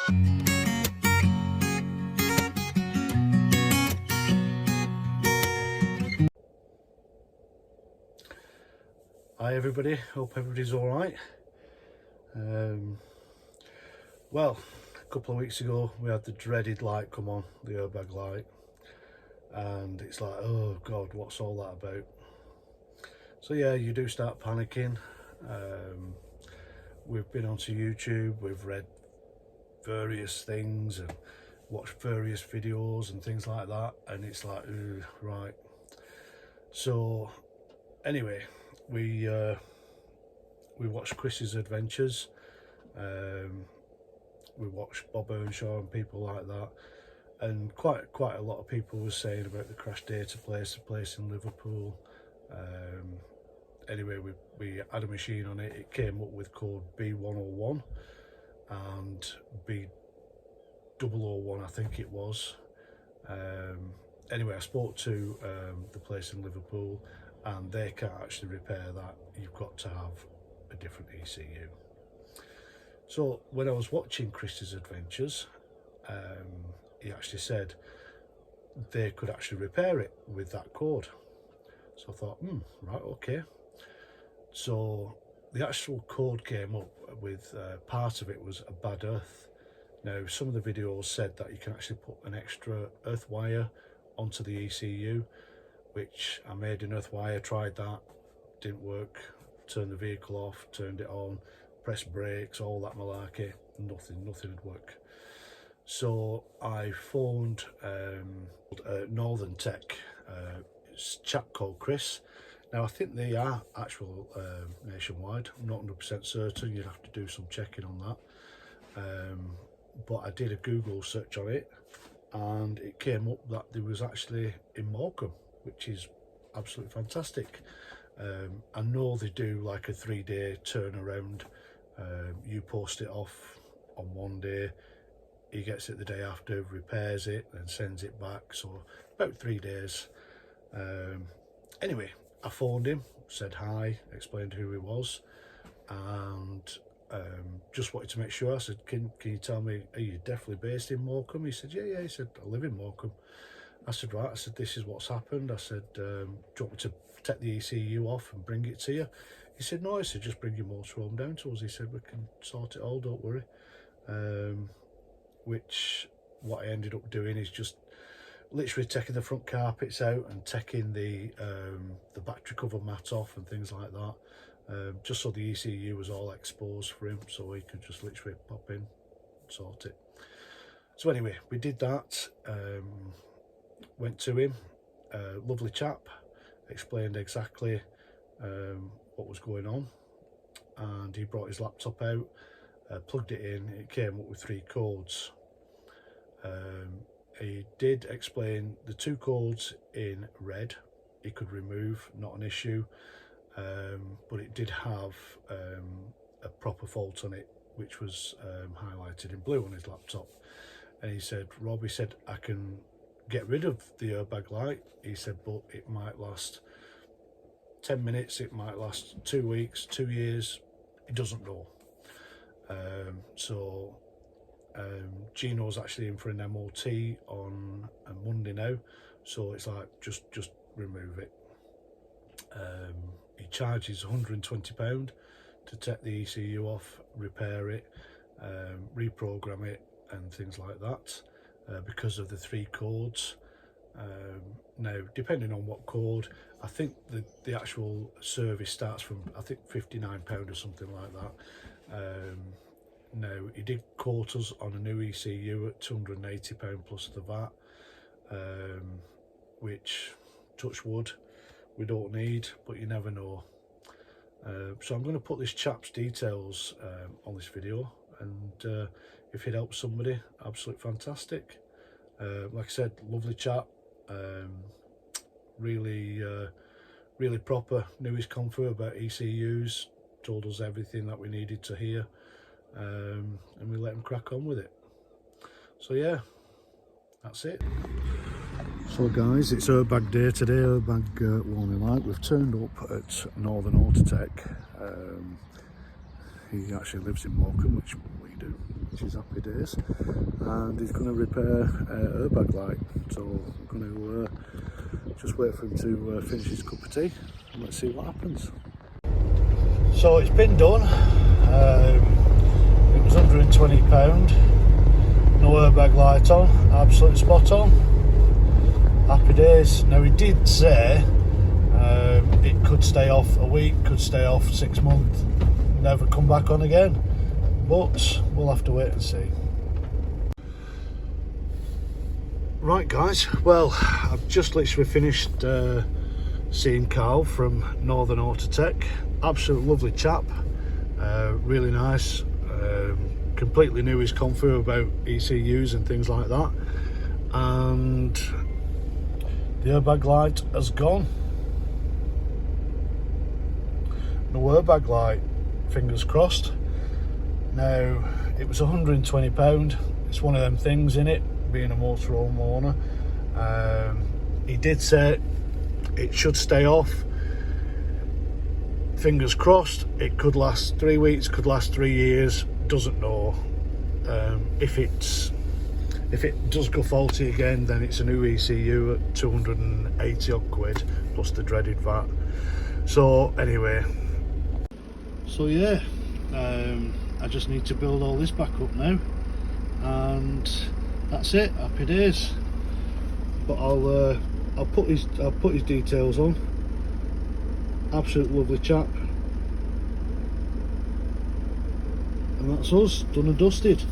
Hi everybody, hope everybody's alright. Well, a couple of weeks ago we had the dreaded light come on, the airbag light, and it's like, oh god, what's all that about? So yeah, you do start panicking. We've been onto YouTube, we've read various things and watched various videos and things like that, and it's like, ooh, right. So anyway, we watched Chris's adventures, we watched Bob Earnshaw and people like that, and quite a lot of people were saying about the crash database, place in Liverpool. Anyway, we had a machine on it. It came up with code B101 and B001, I think it was. Anyway, I spoke to the place in Liverpool, and they can't actually repair that. You've got to have a different ECU. So when I was watching Chris's adventures, he actually said they could actually repair it with that code. So I thought, right, okay. So the actual code came up with part of it was a bad earth. Now, some of the videos said that you can actually put an extra earth wire onto the ECU, which I made an earth wire, tried that, didn't work, turned the vehicle off, turned it on, pressed brakes, all that malarkey, nothing would work. So I phoned Northen Autotec, it's a chap called Chris. Now I think they are actual nationwide, I'm not 100% certain, you'd have to do some checking on that. But I did a Google search on it, and it came up that there was actually in Morecambe, which is absolutely fantastic. I know they do like a 3-day turnaround. You post it off on one day, he gets it the day after, repairs it, then sends it back, so about 3 days. Anyway, I phoned him, said hi, explained who he was, and just wanted to make sure. I said, can you tell me, are you definitely based in Morecambe? He said, yeah, he said, I live in Morecambe. I said, right, I said, this is what's happened. I said, do you want me to take the ECU off and bring it to you? He said, no. I said, just bring your motorhome down to us. He said, we can sort it all, don't worry. Which, what I ended up doing is just literally taking the front carpets out and taking the battery cover mat off and things like that, just so the ECU was all exposed for him, so he could just literally pop in, sort it. So anyway, we did that, went to him, lovely chap, explained exactly what was going on, and he brought his laptop out, plugged it in, it came up with 3 codes. He did explain the 2 codes in red he could remove, not an issue, but it did have a proper fault on it, which was highlighted in blue on his laptop. And he said, Rob, he said, I can get rid of the airbag light, he said, but it might last 10 minutes, it might last 2 weeks, 2 years, he doesn't know. Gino's actually in for an MOT on a Monday now, so it's like, just remove it. He charges £120 to take the ECU off, repair it, reprogram it and things like that, because of the 3 codes. Now, depending on what code, I think the actual service starts from, I think, £59 or something like that. Now, he did quote us on a new ECU at £280 plus the VAT, which, touch wood, we don't need, but you never know. So I'm going to put this chap's details on this video, and if it helps somebody, absolutely fantastic. Like I said, lovely chap, really proper, knew his comfort about ECUs, told us everything that we needed to hear, and we let him crack on with it. So yeah, that's it. So guys, it's airbag day today, airbag warning light. We've turned up at Northen Autotec. He actually lives in Morecambe, which we do. which is happy days, and he's going to repair airbag light. So I'm going to just wait for him to finish his cup of tea, and let's see what happens. So it's been done. It was £120, no airbag light on, absolutely spot on, happy days. Now he did say it could stay off a week, could stay off 6 months, never come back on again, but we'll have to wait and see. Right guys, well, I've just literally finished seeing Carl from Northen Autotec. Absolute lovely chap, really nice, completely knew his confu about ECUs and things like that, and the airbag light has gone. No airbag light, fingers crossed. Now it was £120, it's one of them things in it, being a motorhome owner. He did say it should stay off, fingers crossed. It could last 3 weeks, could last 3 years, doesn't know. If it does go faulty again, then it's a new ECU at 280 odd quid plus the dreaded VAT. So anyway, so yeah, I just need to build all this back up now, and that's it, happy days. But I'll put his details on. Absolute lovely chap, and that's us, done and dusted.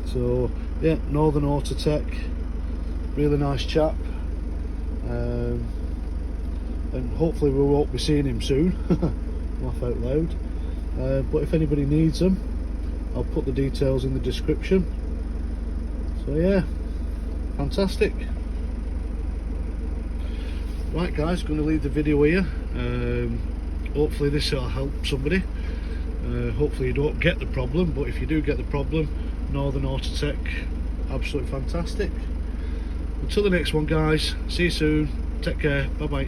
So yeah, Northen Autotec, really nice chap, and hopefully we won't be seeing him soon. Laugh out loud. But if anybody needs them, I'll put the details in the description. So yeah, fantastic. Right guys, going to leave the video here. Hopefully this will help somebody. Hopefully you don't get the problem, but if you do get the problem, Northen Autotec, absolutely fantastic. Until the next one guys, see you soon, take care, bye bye.